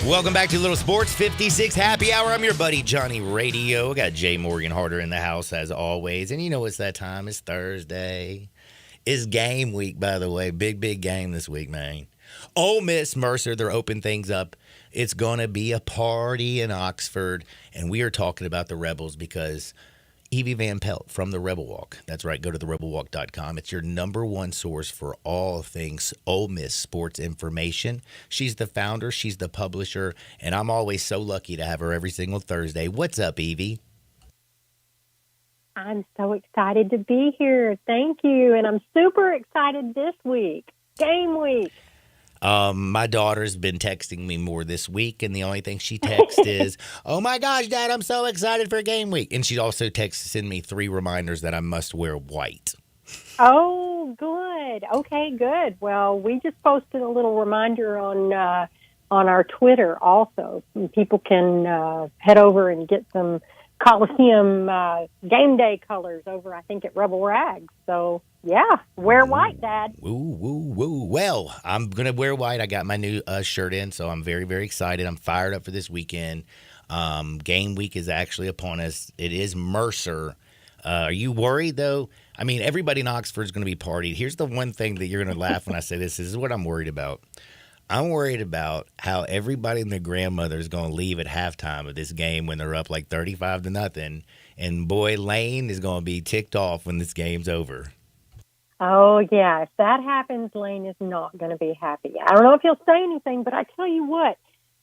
Welcome back to Little Sports 56 Happy Hour. I'm your buddy Johnny Radio. Got Jay Morgan Harder in the house as always. And you know it's that time. It's Thursday. It's game week, by the way. Big game this week, man. Ole Miss, Mercer, they're opening things up. It's going to be a party in Oxford. And we are talking about the Rebels because Evie Van Pelt from the Rebel Walk. That's right. Go to therebelwalk.com. It's your number one source for all things Ole Miss sports information. She's the founder. She's the publisher. And I'm always so lucky to have her every single Thursday. What's up, Evie? I'm so excited to be here. Thank you. And I'm super excited this week. Game week. My daughter's been texting me more this week, and the only thing she texts is, "Oh my gosh, Dad, I'm so excited for game week." And she also texts to send me 3 reminders that I must wear white. Oh, good. Okay, good. Well, we just posted a little reminder on our Twitter also. People can head over and get some Coliseum game day colors over, I think, at Rebel Rags. So, yeah, wear white, Dad. Woo. Well, I'm going to wear white. I got my new shirt in, so I'm very, very excited. I'm fired up for this weekend. Game week is actually upon us. It is Mercer. Are you worried, though? I mean, everybody in Oxford is going to be partied. Here's the one thing that you're going to laugh when I say this. This is what I'm worried about. I'm worried about how everybody and their grandmother is going to leave at halftime of this game when they're up like 35-0. And boy, Lane is going to be ticked off when this game's over. Oh, yeah. If that happens, Lane is not going to be happy. I don't know if he'll say anything, but I tell you what,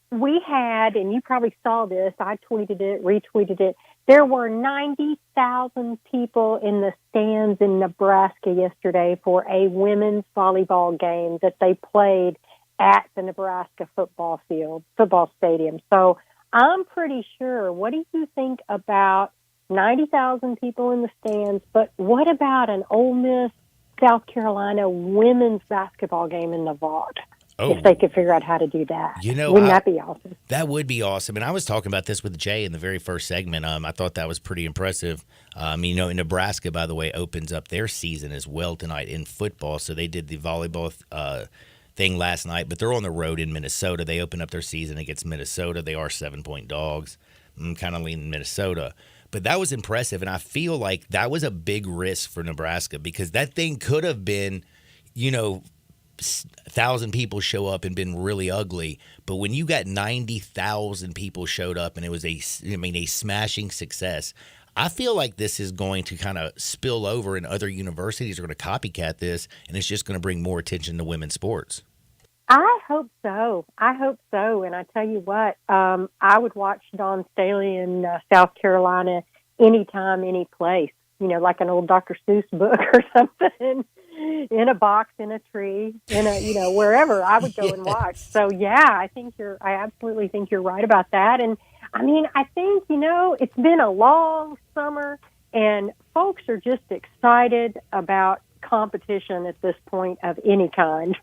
we had, and you probably saw this, I tweeted it, retweeted it, there were 90,000 people in the stands in Nebraska yesterday for a women's volleyball game that they played at the Nebraska football stadium. So I'm pretty sure. What do you think about 90,000 people in the stands? But what about an Ole Miss, South Carolina women's basketball game in Nevada? Oh, if they could figure out how to do that. You know, wouldn't that be awesome? That would be awesome. And I was talking about this with Jay in the very first segment. I thought that was pretty impressive. In Nebraska, by the way, opens up their season as well tonight in football. So they did the volleyball thing last night, but they're on the road in Minnesota. They open up their season against Minnesota. They are 7-point dogs. I'm kind of leaning Minnesota. But that was impressive, and I feel like that was a big risk for Nebraska because that thing could have been, 1,000 people show up and been really ugly. But when you got 90,000 people showed up and it was a smashing success, I feel like this is going to kind of spill over and other universities are going to copycat this, and it's just going to bring more attention to women's sports. I hope so. And I tell you what, I would watch Dawn Staley in South Carolina anytime, any place, like an old Dr. Seuss book or something, in a box, in a tree, wherever I would go and watch. So, yeah, I absolutely think you're right about that. And I think, it's been a long summer and folks are just excited about competition at this point of any kind.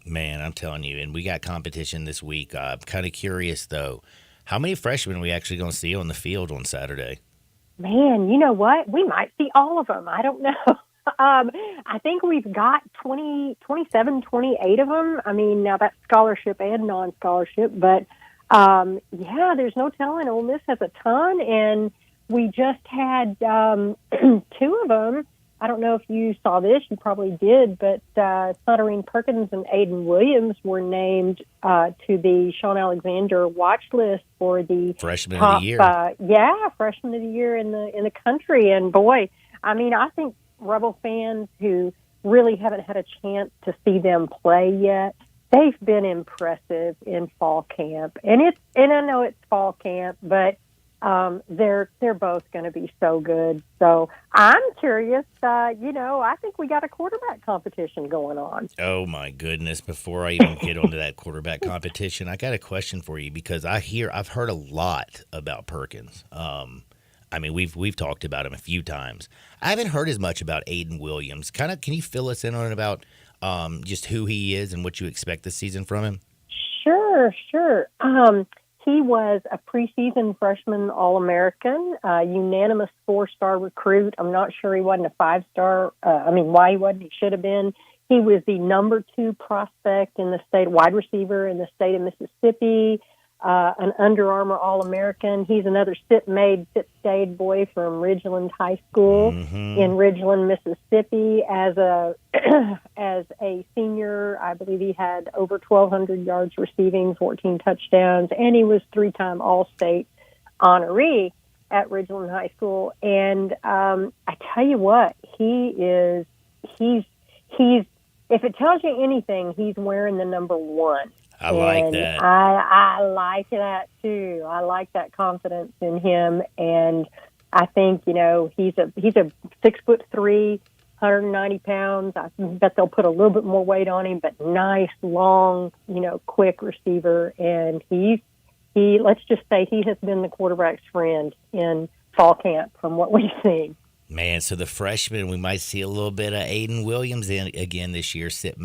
Man, I'm telling you, and we got competition this week. I'm kind of curious, though, how many freshmen are we actually going to see on the field on Saturday? Man, you know what? We might see all of them. I don't know. I think we've got 27, 28 of them. Now that's scholarship and non-scholarship, but there's no telling. Ole Miss has a ton, and we just had 2 of them. I don't know if you saw this. You probably did, but Sutterine Perkins and Aiden Williams were named to the Sean Alexander watch list for the Freshman top, of the Year. Freshman of the Year in the country. And boy, I think Rebel fans who really haven't had a chance to see them play yet, they've been impressive in fall camp. And I know it's fall camp, but they're both going to be so good. So I'm curious. I think we got a quarterback competition going on. Oh my goodness! Before I even get onto that quarterback competition, I got a question for you because I've heard a lot about Perkins. We've talked about him a few times. I haven't heard as much about Aiden Williams. Can you fill us in on about just who he is and what you expect this season from him? Sure. He was a preseason freshman All-American, unanimous 4-star recruit. I'm not sure he wasn't a 5-star. Why he wasn't, he should have been. He was the number 2 prospect in the state, wide receiver in the state of Mississippi. an Under Armour All-American. He's another sip-stayed boy from Ridgeland High School in Ridgeland, Mississippi. As a as a senior, I believe he had over 1,200 yards receiving, 14 touchdowns, and he was 3-time All-State honoree at Ridgeland High School. And I tell you what, he's if it tells you anything, he's wearing the number 1. I like that. I like that too. I like that confidence in him, and I think he's a 6'3", 190 pounds. I bet they'll put a little bit more weight on him, but nice, long, quick receiver, and he let's just say he has been the quarterback's friend in fall camp from what we've seen. Man, so the freshman, we might see a little bit of Aiden Williams in again this year. Sip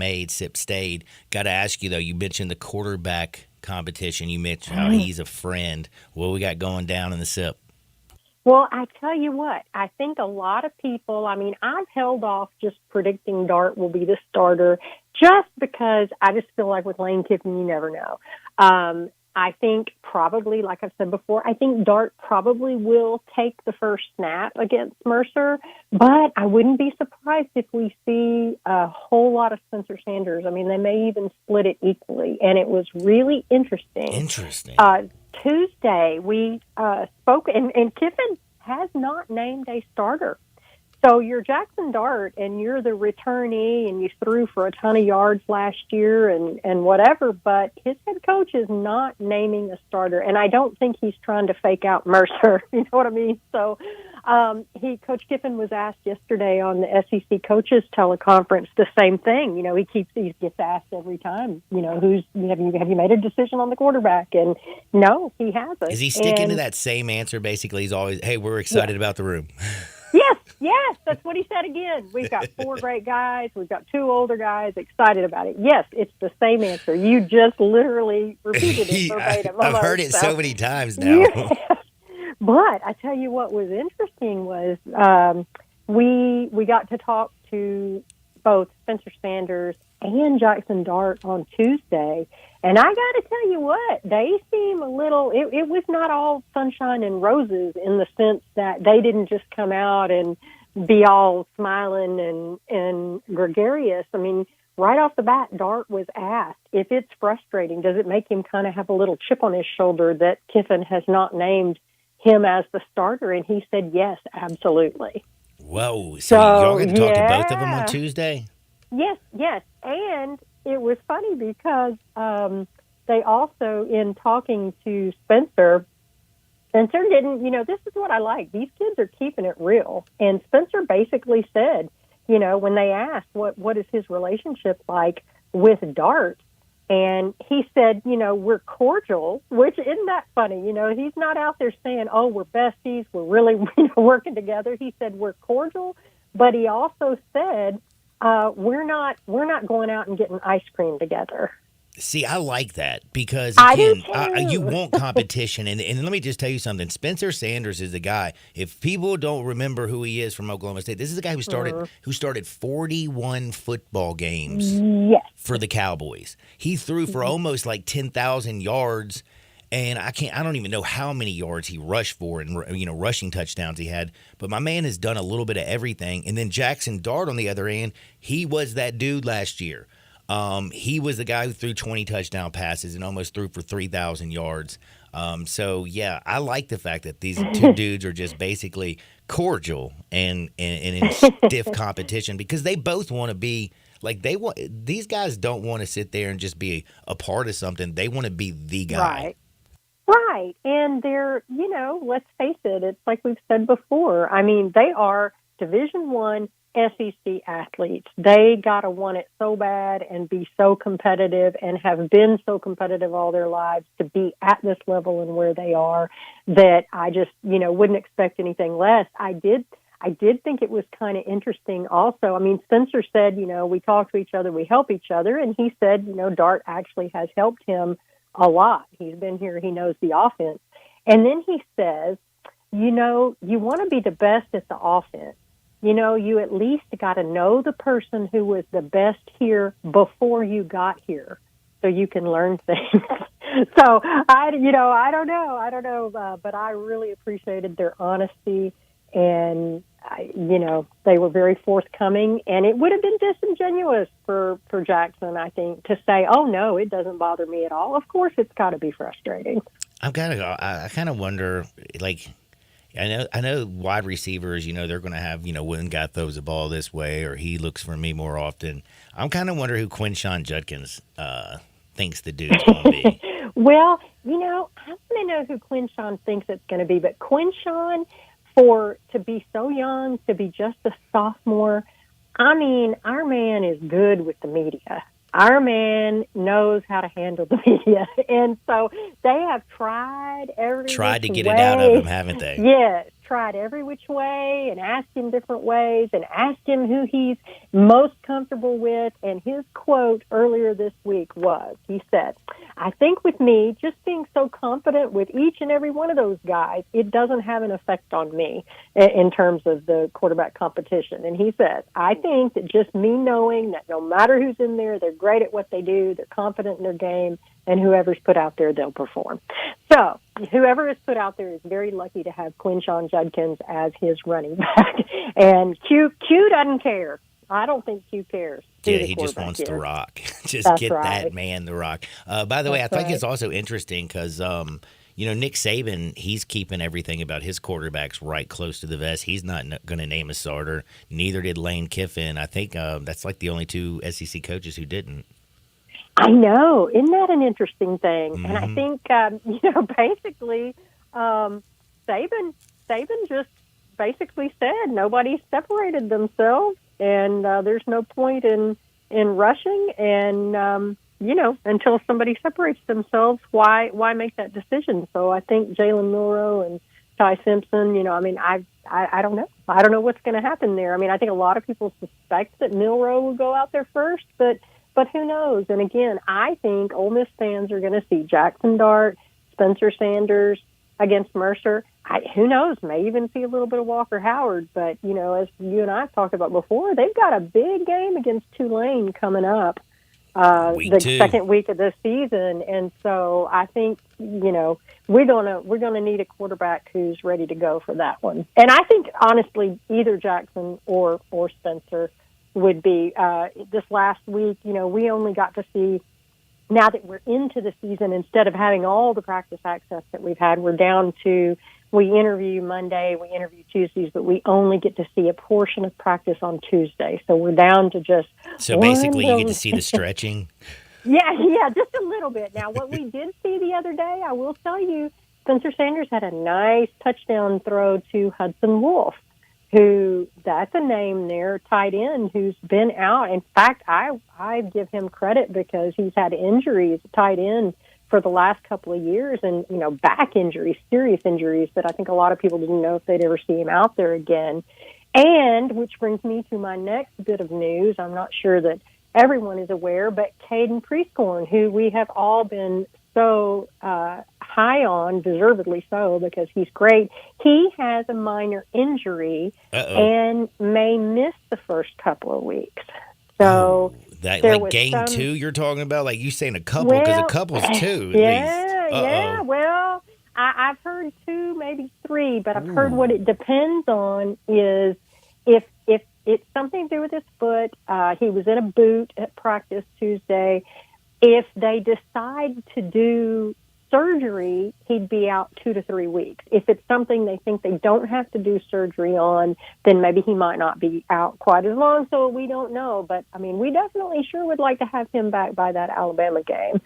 stayed. Got to ask you, though, you mentioned the quarterback competition. You mentioned how he's a friend. What we got going down in the SIP? Well, I tell you what, I think a lot of people, I've held off just predicting Dart will be the starter just because I just feel like with Lane Kiffin, you never know. I think probably, like I've said before, I think Dart probably will take the first snap against Mercer, but I wouldn't be surprised if we see a whole lot of Spencer Sanders. They may even split it equally, and it was really interesting. Tuesday, we spoke, and Kiffin has not named a starter. So you're Jackson Dart, and you're the returnee, and you threw for a ton of yards last year and whatever, but his head coach is not naming a starter, and I don't think he's trying to fake out Mercer. You know what I mean? So Coach Kiffin was asked yesterday on the SEC coaches teleconference the same thing. He gets asked every time, have you made a decision on the quarterback? And no, he hasn't. Is he sticking to that same answer? Basically, he's always, hey, we're excited about the room. Yes, that's what he said again. We've got 4 great guys. We've got 2 older guys excited about it. Yes, it's the same answer. You just literally repeated it verbatim. I've heard it so many times now. Yes. But I tell you what was interesting was we got to talk to both Spencer Sanders and Jackson Dart on Tuesday. And I got to tell you what, they seem a little, it was not all sunshine and roses in the sense that they didn't just come out and be all smiling and gregarious. Right off the bat, Dart was asked if it's frustrating, does it make him kind of have a little chip on his shoulder that Kiffin has not named him as the starter? And he said, yes, absolutely. Whoa. So y'all got to talk to both of them on Tuesday? Yes. And it was funny because they also, in talking to Spencer didn't, this is what I like. These kids are keeping it real. And Spencer basically said, when they asked what is his relationship like with Dart, and he said, we're cordial, which isn't that funny? He's not out there saying, oh, we're besties, we're really working together. He said we're cordial, but he also said, we're not going out and getting ice cream together. See, I like that because, again, you want competition. And let me just tell you something. Spencer Sanders is the guy. If people don't remember who he is from Oklahoma State, this is the guy who started 41 football games for the Cowboys. He threw for almost like 10,000 yards. And I don't even know how many yards he rushed for and, rushing touchdowns he had. But my man has done a little bit of everything. And then Jackson Dart on the other end, he was that dude last year. He was the guy who threw 20 touchdown passes and almost threw for 3,000 yards. So, yeah, I like the fact that these 2 dudes are just basically cordial and in stiff competition because they both want to be like these guys don't want to sit there and just be a part of something. They want to be the guy. Right. And they're, let's face it, it's like we've said before. They are Division I SEC athletes. They got to want it so bad and be so competitive and have been so competitive all their lives to be at this level and where they are that I just, wouldn't expect anything less. I did think it was kind of interesting also. Spencer said, we talk to each other, we help each other. And he said, Dart actually has helped him a lot. He's been here. He knows the offense. And then he says, you want to be the best at the offense. You at least got to know the person who was the best here before you got here so you can learn things. So I don't know, but I really appreciated their honesty, and they were very forthcoming. And it would have been disingenuous for Jackson, I think, to say, "Oh no, it doesn't bother me at all." Of course, it's got to be frustrating. I kind of wonder, like, I know wide receivers, they're going to have, one guy throws the ball this way or he looks for me more often. I'm kind of wondering who Quinshawn Judkins thinks the dude's going to be. Well, I want to know who Quinshawn thinks it's going to be, but Quinshawn, to be so young, to be just a sophomore, I mean, our man is good with the media. Our man knows how to handle the media. And so they have tried Tried to which get way. it out of him, haven't they? Yes, tried every which way and asked him different ways and asked him who he's most comfortable with. And his quote earlier this week was, he said, "I think with me, just being so confident with each and every one of those guys, it doesn't have an effect on me in terms of the quarterback competition." And he says, "I think that just me knowing that no matter who's in there, they're great at what they do, they're confident in their game, and whoever's put out there, they'll perform." So whoever is put out there is very lucky to have Quinshawn Judkins as his running back. And Q doesn't care. I don't think Q cares. Yeah, he just wants to rock. Just That's get right. that man to rock. By the way, I That's think right. it's also interesting because, Nick Saban, he's keeping everything about his quarterbacks right close to the vest. He's not going to name a starter. Neither did Lane Kiffin. I think that's like the only two SEC coaches who didn't. I know. Isn't that an interesting thing? Mm-hmm. And I think, basically, Saban just basically said nobody separated themselves, and there's no point in rushing. And until somebody separates themselves, why make that decision? So I think Jalen Milroe and Ty Simpson. I don't know. I don't know what's going to happen there. I mean, I think a lot of people suspect that Milroe will go out there first, but who knows? And again, I think Ole Miss fans are going to see Jackson Dart, Spencer Sanders against Mercer. Who knows? May even see a little bit of Walker Howard. But, as you and I have talked about before, they've got a big game against Tulane coming up second week of the season. And so I think, we're gonna need a quarterback who's ready to go for that one. And I think, honestly, either Jackson or Spencer would be. This last week, we only got to see, now that we're into the season, instead of having all the practice access that we've had, we're down to, we interview Monday, we interview Tuesdays, but we only get to see a portion of practice on Tuesday. So we're down to just... So basically you get to see the stretching? Yeah, just a little bit. Now, what we did see the other day, I will tell you, Spencer Sanders had a nice touchdown throw to Hudson Wolf, who, that's a name there, tight end, who's been out. In fact, I give him credit because he's had injuries, tight end, for the last couple of years, and, back injuries, serious injuries that I think a lot of people didn't know if they'd ever see him out there again. And, which brings me to my next bit of news, I'm not sure that everyone is aware, but Caden Prieskorn, who we have all been so high on, deservedly so, because he's great. He has a minor injury and may miss the first couple of weeks. So like game 2 you're talking about? Like you saying a couple, because a couple's 2 at least. Yeah. Well, I've heard 2, maybe 3, but I've heard what it depends on is if it's something to do with his foot. He was in a boot at practice Tuesday. If they decide to do surgery, he'd be out 2 to 3 weeks. If it's something they think they don't have to do surgery on, then maybe he might not be out quite as long. So we don't know. But, we definitely sure would like to have him back by that Alabama game.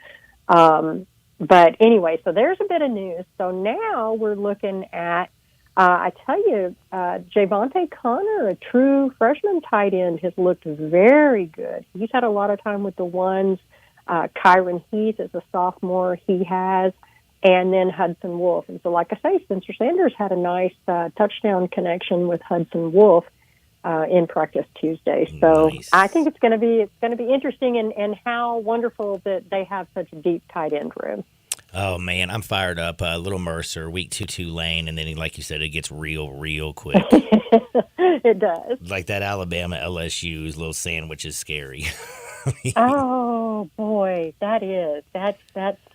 But anyway, so there's a bit of news. So now we're looking at, I tell you, Javonte Connor, a true freshman tight end, has looked very good. He's had a lot of time with the ones. Kyron Heath is a sophomore. He has. And then Hudson Wolf. And so, like I say, Spencer Sanders had a nice touchdown connection with Hudson Wolf in practice Tuesday. So nice. I think it's going to be interesting, and how wonderful that they have such a deep tight end room. Oh, man, I'm fired up. Little Mercer, week 2 Tulane, and then, like you said, it gets real quick. It does. Like that Alabama LSU's little sandwich is scary. Oh boy, that's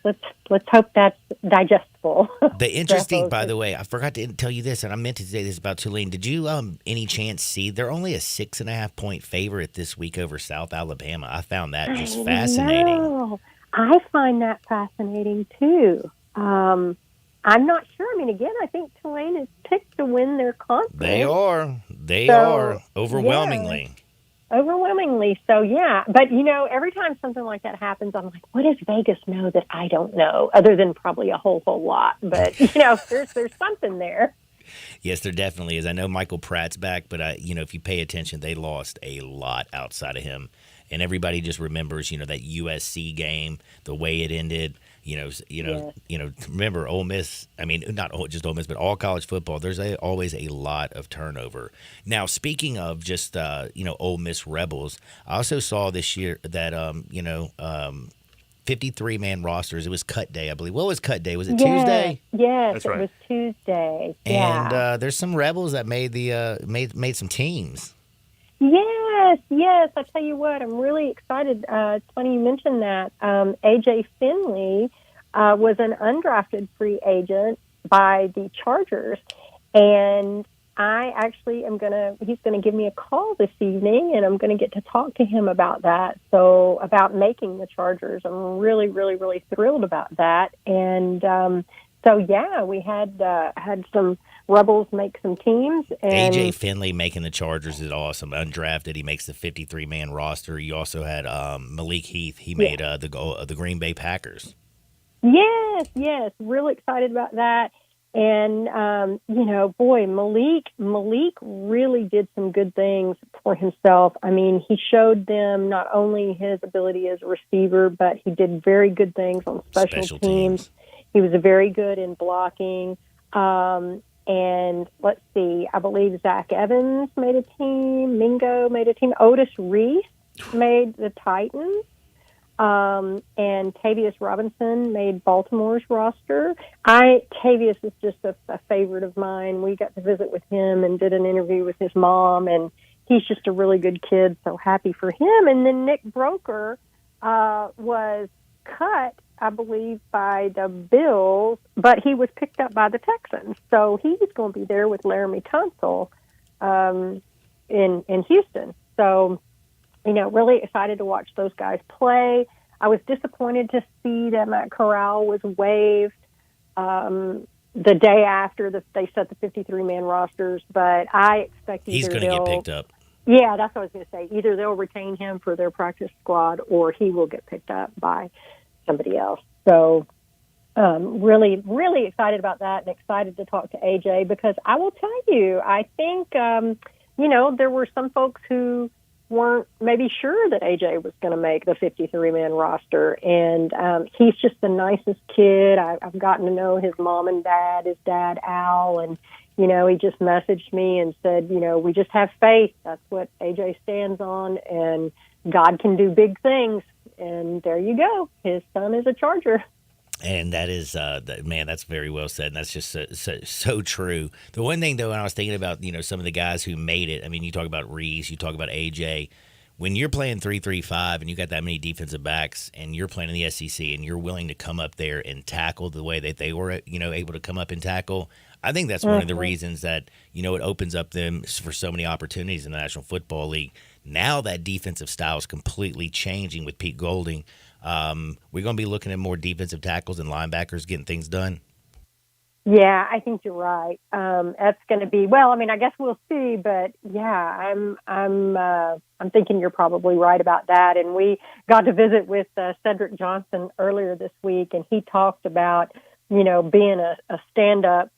let's hope that's digestible. The interesting, So, by the way, I forgot to tell you this, and I meant to say this about Tulane. Did you any chance see they're only a 6.5 point favorite this week over South Alabama? I found that just fascinating. No, I find that fascinating too. I'm not sure. I mean, again, I think Tulane is picked to win their conference. They are. They So, are overwhelmingly. Yeah. Overwhelmingly. So, yeah. But, every time something like that happens, I'm like, what does Vegas know that I don't know, other than probably a whole lot? But, there's something there. Yes, there definitely is. I know Michael Pratt's back, but if you pay attention, they lost a lot outside of him, and everybody just remembers, that USC game, the way it ended. Yes. Remember Ole Miss. I mean, not just Ole Miss, but all college football. There's always a lot of turnover. Now, speaking of just Ole Miss Rebels, I also saw this year that 53-man rosters. It was cut day, I believe. What was cut day? Was it Tuesday? Yes, That's right. It was Tuesday. And Yeah. there's some Rebels that made made some teams. Yes. I tell you what, I'm really excited. It's funny you mentioned that. AJ Finley was an undrafted free agent by the Chargers, and I actually he's going to give me a call this evening, and I'm going to get to talk to him about that. So about making the Chargers. I'm really, really, really thrilled about that. And we had some Rebels make some teams. And AJ Finley making the Chargers is awesome. Undrafted, he makes the 53-man roster. You also had Malik Heath. He made the Green Bay Packers. Yes, really excited about that. And Malik really did some good things for himself. I mean, he showed them not only his ability as a receiver, but he did very good things on special teams. He was very good in blocking. And let's see, I believe Zach Evans made a team. Mingo made a team. Otis Reese made the Titans. And Tavius Robinson made Baltimore's roster. Tavius is just a favorite of mine. We got to visit with him and did an interview with his mom, and he's just a really good kid, so happy for him. And then Nick Broker was cut, I believe, by the Bills, but he was picked up by the Texans. So he's going to be there with Laramie Tunsil in Houston. So, really excited to watch those guys play. I was disappointed to see that Matt Corral was waived the day after they set the 53-man rosters, but I expect he's going to get picked up. Yeah, that's what I was going to say. Either they'll retain him for their practice squad or he will get picked up by somebody else. So really, really excited about that and excited to talk to AJ because I will tell you, I think, there were some folks who weren't maybe sure that AJ was going to make the 53-man roster. And he's just the nicest kid. I've gotten to know his mom and dad, his dad, Al, and, he just messaged me and said, we just have faith. That's what AJ stands on, and God can do big things. And there you go. His son is a Charger. And that is, man, that's very well said. And that's just so true. The one thing, though, when I was thinking about, some of the guys who made it, I mean, you talk about Reese, you talk about AJ. When you're playing 3-3-5 and you got that many defensive backs and you're playing in the SEC and you're willing to come up there and tackle the way that they were, able to come up and tackle, I think that's one of the reasons that, it opens up them for so many opportunities in the National Football League. Now that defensive style is completely changing with Pete Golding. We're going to be looking at more defensive tackles and linebackers getting things done. Yeah, I think you're right. That's going to be, I guess we'll see, but yeah, I'm thinking you're probably right about that. And we got to visit with Cedric Johnson earlier this week, and he talked about, being a stand-up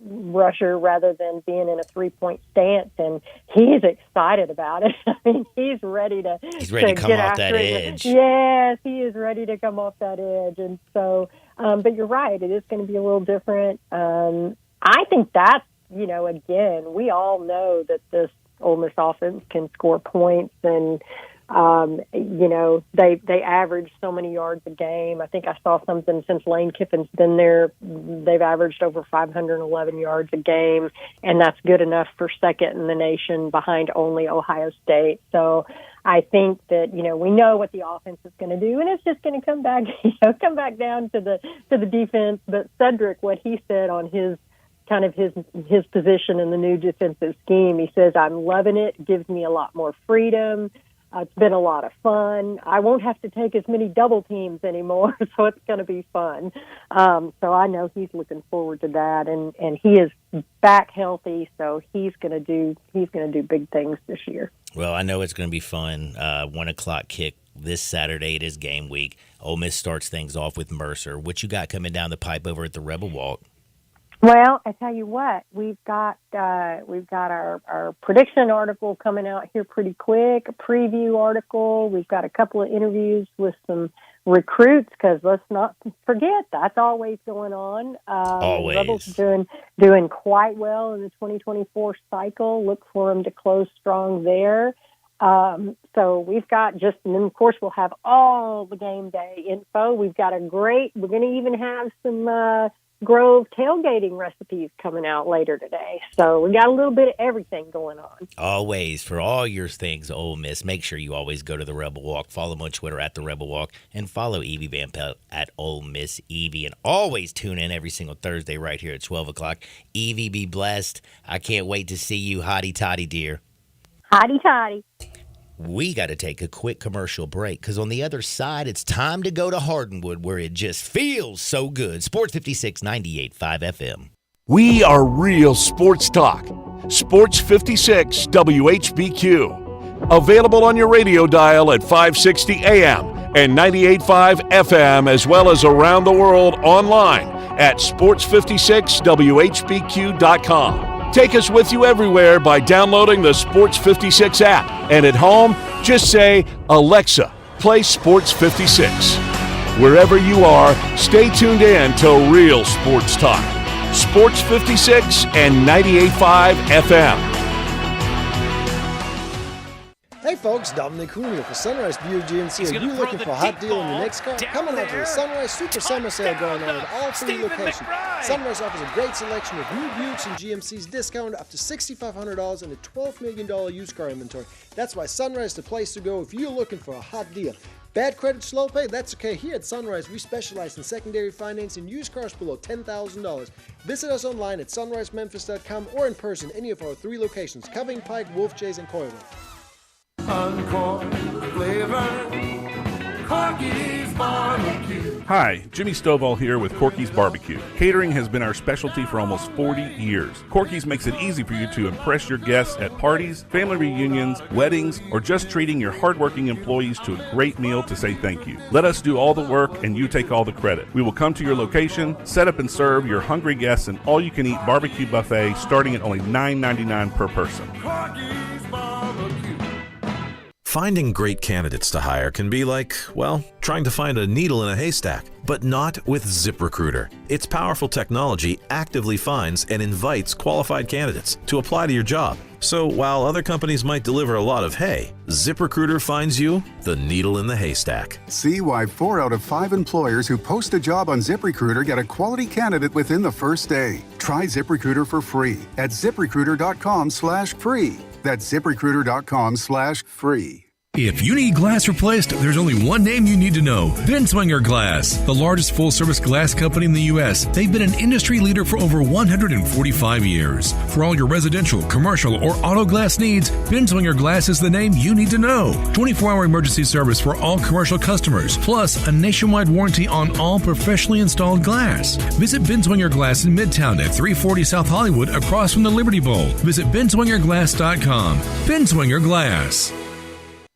rusher rather than being in a 3-point stance, and he's excited about it. I mean, he's ready to come off that edge. Yes, he is ready to come off that edge, and so. But you're right; it is going to be a little different. I think that's again, we all know that this Ole Miss offense can score points, and They average so many yards a game. I think I saw something since Lane Kiffin's been there. They've averaged over 511 yards a game, and that's good enough for second in the nation behind only Ohio State. So I think that, we know what the offense is going to do, and it's just going to come back down to the defense. But Cedric, what he said on his position in the new defensive scheme, he says, I'm loving it. It gives me a lot more freedom. It's been a lot of fun. I won't have to take as many double teams anymore, so it's going to be fun. So I know he's looking forward to that, and he is back healthy, so he's going to do big things this year. Well, I know it's going to be fun. 1:00 kick this Saturday. It is game week. Ole Miss starts things off with Mercer. What you got coming down the pipe over at the Rebel Walk? Well, I tell you what, we've got our prediction article coming out here pretty quick, a preview article. We've got a couple of interviews with some recruits, because let's not forget that's always going on. Always. Rebels doing quite well in the 2024 cycle. Look for them to close strong there. So we've got and then of course we'll have all the game day info. We're going to even have some Grove tailgating recipes coming out later today. So we got a little bit of everything going on. Always, for all your things Ole Miss, make sure you always go to the Rebel Walk. Follow them on Twitter at the Rebel Walk, and follow Evie Van Pelt at Ole Miss Evie. And always tune in every single Thursday right here at 12 o'clock. Evie, be blessed. I can't wait to see you, hotty toddy dear. Hotty toddy. We got to take a quick commercial break, because on the other side, it's time to go to Hardenwood, where it just feels so good. Sports 56 98.5 FM. We are real sports talk. Sports 56 WHBQ. Available on your radio dial at 560 AM and 98.5 FM, as well as around the world online at sports56whbq.com. Take us with you everywhere by downloading the Sports 56 app. And at home, just say, Alexa, play Sports 56. Wherever you are, stay tuned in to Real Sports Talk. Sports 56 and 98.5 FM. Hey folks, Dominic Cooney for Sunrise Buick GMC. Are you looking for a hot deal on your next car? Come on out to the Sunrise Super Summer Sale going on at all three locations. Sunrise offers a great selection of new Buicks and GMCs discounted up to $6,500 and a $12 million used car inventory. That's why Sunrise is the place to go if you're looking for a hot deal. Bad credit, slow pay? That's okay. Here at Sunrise, we specialize in secondary finance and used cars below $10,000. Visit us online at sunrisememphis.com or in person any of our three locations, Coving, Pike, Wolf Chase, and Coyville. Uncorked flavor, Corky's Barbecue. Hi, Jimmy Stovall here with Corky's Barbecue. Catering has been our specialty for almost 40 years. Corky's makes it easy for you to impress your guests at parties, family reunions, weddings, or just treating your hardworking employees to a great meal to say thank you. Let us do all the work and you take all the credit. We will come to your location, set up and serve your hungry guests an all-you-can-eat barbecue buffet starting at only $9.99 per person. Corky's Barbecue. Finding great candidates to hire can be like, well, trying to find a needle in a haystack, but not with ZipRecruiter. Its powerful technology actively finds and invites qualified candidates to apply to your job. So while other companies might deliver a lot of hay, ZipRecruiter finds you the needle in the haystack. See why 4 out of 5 employers who post a job on ZipRecruiter get a quality candidate within the first day. Try ZipRecruiter for free at ZipRecruiter.com/free. That's ZipRecruiter.com/free. If you need glass replaced, there's only one name you need to know. Binswanger Glass, the largest full-service glass company in the U.S. They've been an industry leader for over 145 years. For all your residential, commercial, or auto glass needs, Binswanger Glass is the name you need to know. 24-hour emergency service for all commercial customers, plus a nationwide warranty on all professionally installed glass. Visit Binswanger Glass in Midtown at 340 South Hollywood across from the Liberty Bowl. Visit binswingerglass.com. Binswanger Glass.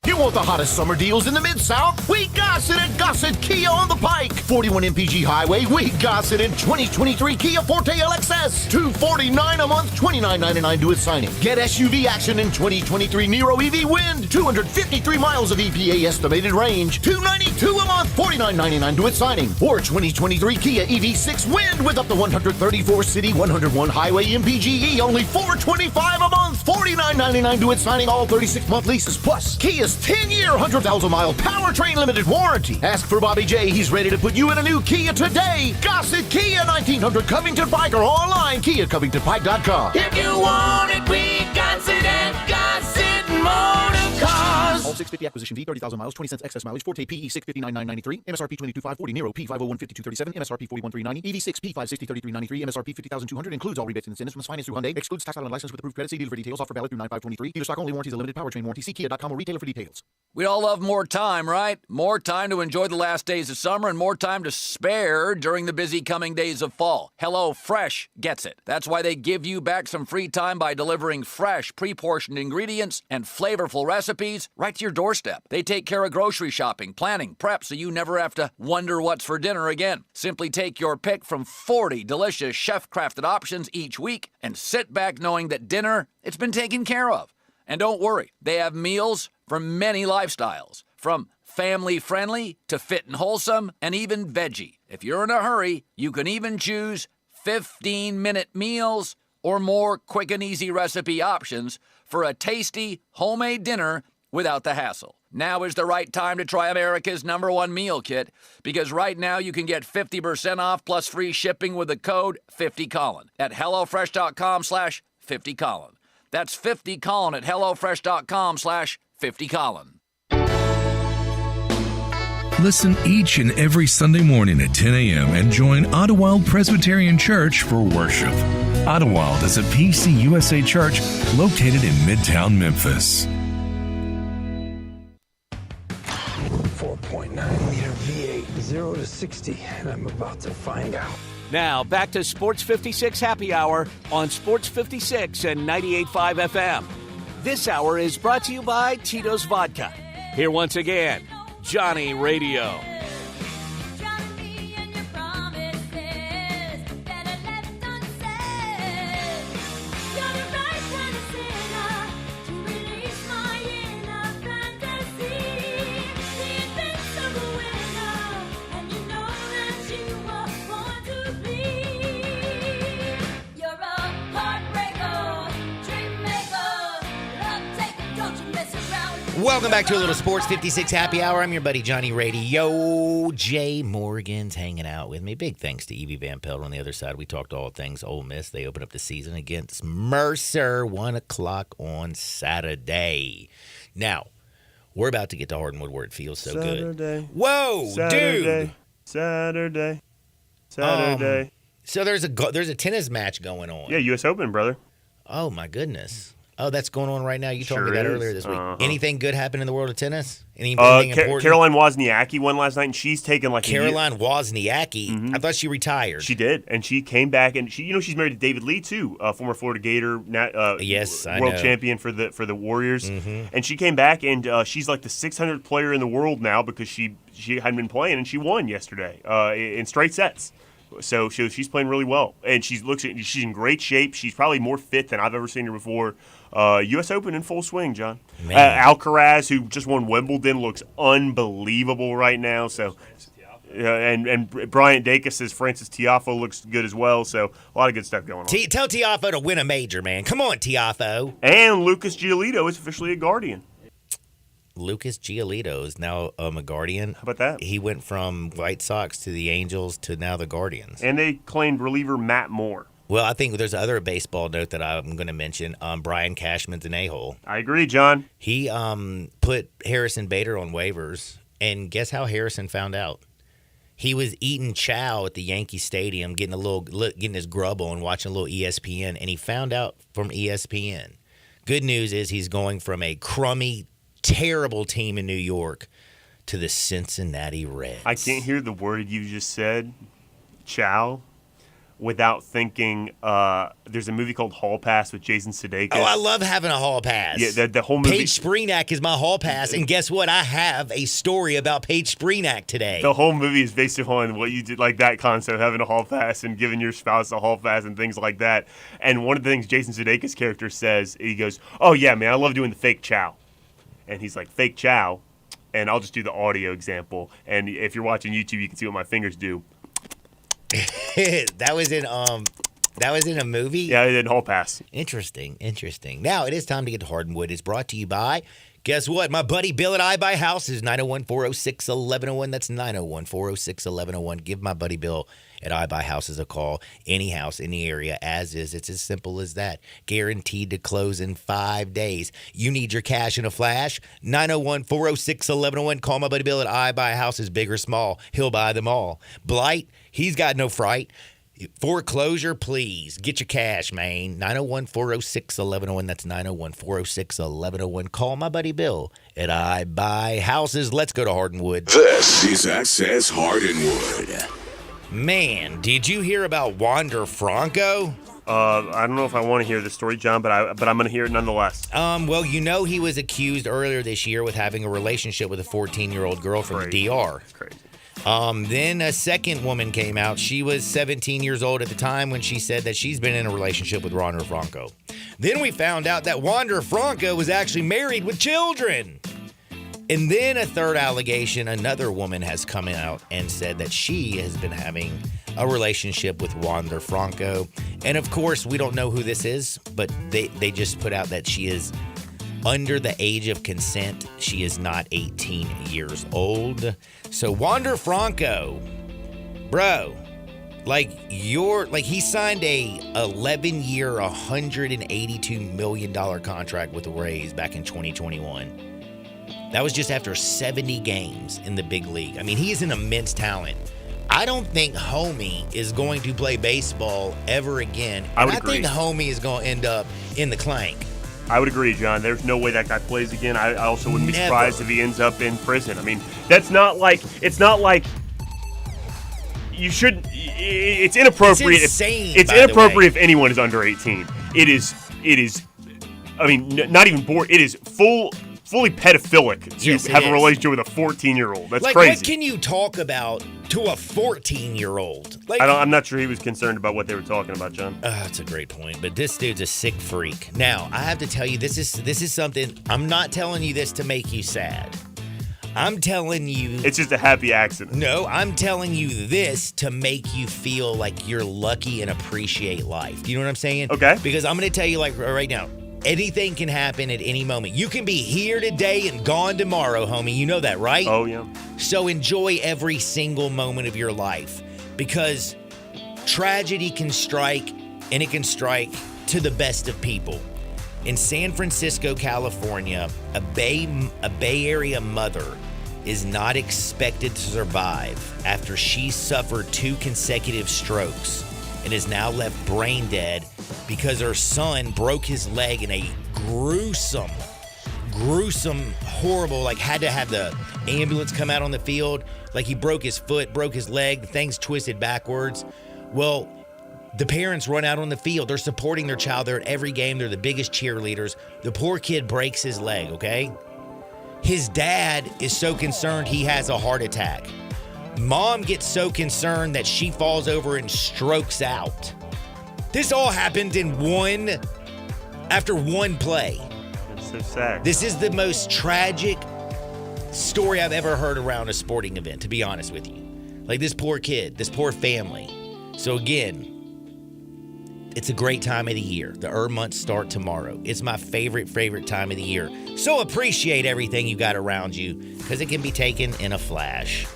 You want the hottest summer deals in the Mid-South? We got it at Gossett Kia on the Pike. 41 MPG Highway, we got it in 2023 Kia Forte LXS. $249 a month, $29.99 due at signing. Get SUV action in 2023 Nero EV Wind. 253 miles of EPA estimated range. $292 a month, $49.99 due at signing. Or 2023 Kia EV6 Wind with up to 134 city, 101 highway MPGe. Only $425 a month, $49.99 due at signing. All 36-month leases. Plus, Kia's 10-year, 100,000-mile powertrain limited warranty. Ask for Bobby J. He's ready to put you in a new Kia today. Gossett Kia 1900 Covington Pike or online KiaCovingtonPike.com. If you want it, we got it at Gossett Motor Cars. All 650 acquisition fee, 30,000 miles, 20 cents excess mileage, Forte PE 659,993, MSRP 22,540, Nero P501 5237, MSRP 41,390, EV6 P560 33,393, MSRP 50,200, includes all rebates and incentives, must finance through Hyundai, excludes tax and license with approved credit. See dealer for details, offer valid through 9/5/23. Dealer stock only warranties, a limited powertrain warranty. See Kia.com or retailer for details. We all love more time, right? More time to enjoy the last days of summer and more time to spare during the busy coming days of fall. HelloFresh gets it. That's why they give you back some free time by delivering fresh, pre-portioned ingredients and flavorful recipes right to your doorstep. They take care of grocery shopping, planning, prep, so you never have to wonder what's for dinner again. Simply take your pick from 40 delicious chef-crafted options each week and sit back knowing that dinner, it's been taken care of. And don't worry, they have meals for many lifestyles, from family-friendly to fit and wholesome and even veggie. If you're in a hurry, you can even choose 15-minute meals or more quick and easy recipe options for a tasty homemade dinner without the hassle. Now is the right time to try America's #1 meal kit, because right now you can get 50% off plus free shipping with the code 50Colin at HelloFresh.com/50Colin. That's 50Colin at HelloFresh.com/50Colin. Listen each and every Sunday morning at 10 a.m. and join Ottawa Presbyterian Church for worship. Ottawa is a PCUSA church located in Midtown Memphis. 4.9-liter V8, 0 to 60, and I'm about to find out. Now, back to Sports 56 Happy Hour on Sports 56 and 98.5 FM. This hour is brought to you by Tito's Vodka. Here once again, Johnny Radio. Welcome back to a little Sports 56 Happy Hour. I'm your buddy Johnny Radio. Jay Morgan's hanging out with me. Big thanks to Evie Van Pelt on the other side. We talked all things Ole Miss. They open up the season against Mercer, 1 o'clock on Saturday. Now, we're about to get to Hardwood where it feels so good. Whoa, dude. Saturday. So there's a tennis match going on. Yeah, U.S. Open, brother. Oh, my goodness. Oh, that's going on right now. You told me that earlier this week. Anything good happen in the world of tennis? Anything important? Caroline Wozniacki won last night, and she's taken like Caroline Wozniacki? Mm-hmm. I thought she retired. She did, and she came back, and she's married to David Lee too, former Florida Gator, yes, I world know. champion for the Warriors. Mm-hmm. And she came back, and she's like the 600th player in the world now because she hadn't been playing, and she won yesterday in straight sets. So she's playing really well, and she's in great shape. She's probably more fit than I've ever seen her before. U.S. Open in full swing, John. Alcaraz, who just won Wimbledon, looks unbelievable right now. So, and Bryant Dacus says Francis Tiafoe looks good as well. So a lot of good stuff going on. Tell Tiafoe to win a major, man. Come on, Tiafoe. And Lucas Giolito is officially a Guardian. Lucas Giolito is now a Guardian. How about that? He went from White Sox to the Angels to now the Guardians. And they claimed reliever Matt Moore. Well, I think there's another baseball note that I'm going to mention. Brian Cashman's an a-hole. I agree, John. He put Harrison Bader on waivers, and guess how Harrison found out? He was eating chow at the Yankee Stadium, getting his grub on, watching a little ESPN, and he found out from ESPN. Good news is he's going from a crummy, terrible team in New York to the Cincinnati Reds. I can't hear the word you just said, chow, without thinking there's a movie called Hall Pass with Jason Sudeikis. Oh, I love having a Hall Pass. Yeah, the whole movie. Paige Spreenak is my Hall Pass, and guess what? I have a story about Paige Spreenak today. The whole movie is based upon what you did, like that concept, having a Hall Pass and giving your spouse a Hall Pass and things like that. And one of the things Jason Sudeikis' character says, he goes, "Oh, yeah, man, I love doing the fake chow." And he's like, "Fake chow?" And I'll just do the audio example. And if you're watching YouTube, you can see what my fingers do. That was in a movie? Yeah, it did Hall Pass. Interesting. Now, it is time to get to Hardwood. It's brought to you by Guess what? My buddy Bill at iBuy Houses, 901-406-1101. That's 901-406-1101. Give my buddy Bill at iBuy Houses a call. Any house, any area, as is. It's as simple as that. Guaranteed to close in 5 days. You need your cash in a flash? 901-406-1101. Call my buddy Bill at iBuy Houses, big or small. He'll buy them all. Blight, he's got no fright. Foreclosure, please. Get your cash, man. 901-406-1101. That's 901-406-1101. Call my buddy Bill at iBuy Houses. Let's go to Hardinwood. This is Access Hardinwood. Man, did you hear about Wander Franco? I don't know if I want to hear this story, John, but I'm going to hear it nonetheless. Well, you know he was accused earlier this year with having a relationship with a 14-year-old girl from the DR. Crazy. Then a second woman came out. She was 17 years old at the time when she said that she's been in a relationship with Wander Franco. Then we found out that Wander Franco was actually married with children. And then a third allegation, another woman has come out and said that she has been having a relationship with Wander Franco. And of course, we don't know who this is, but they just put out that she is under the age of consent. She is not 18 years old. So Wander Franco, bro, he signed a 11-year, $182 million contract with the Rays back in 2021. That was just after 70 games in the big league. I mean, he is an immense talent. I don't think Homie is going to play baseball ever again. I agree. think Homie is going to end up in the clank. I would agree, John. There's no way that guy plays again. I also wouldn't be surprised if he ends up in prison. I mean, it's not like you should. It's inappropriate. It's insane. It's inappropriate if anyone is under 18. It is. I mean, not even born. It is fully pedophilic to have a relationship with a 14-year-old. That's crazy. What can you talk about to a 14-year-old? I'm not sure he was concerned about what they were talking about, John. That's a great point, but this dude's a sick freak. Now, I have to tell you, this is something. I'm not telling you this to make you sad. I'm telling you... It's just a happy accident. No, I'm telling you this to make you feel like you're lucky and appreciate life. Do you know what I'm saying? Okay. Because I'm going to tell you, right now, anything can happen at any moment. You can be here today and gone tomorrow, homie. You know that, right? Oh, yeah. So enjoy every single moment of your life, because tragedy can strike, and it can strike to the best of people. In San Francisco, California, a Bay Area mother is not expected to survive after she suffered 2 consecutive strokes and is now left brain dead because her son broke his leg in a gruesome, horrible, had to have the ambulance come out on the field. He broke his foot, broke his leg, the thing's twisted backwards. Well, the parents run out on the field. They're supporting their child. They're at every game. They're the biggest cheerleaders. The poor kid breaks his leg, okay? His dad is so concerned he has a heart attack. Mom gets so concerned that she falls over and strokes out. This all happened after one play. It's so sad. This is the most tragic story I've ever heard around a sporting event, to be honest with you. This poor kid, this poor family. So again, it's a great time of the year. The months start tomorrow. It's my favorite time of the year. So appreciate everything you got around you, because it can be taken in a flash.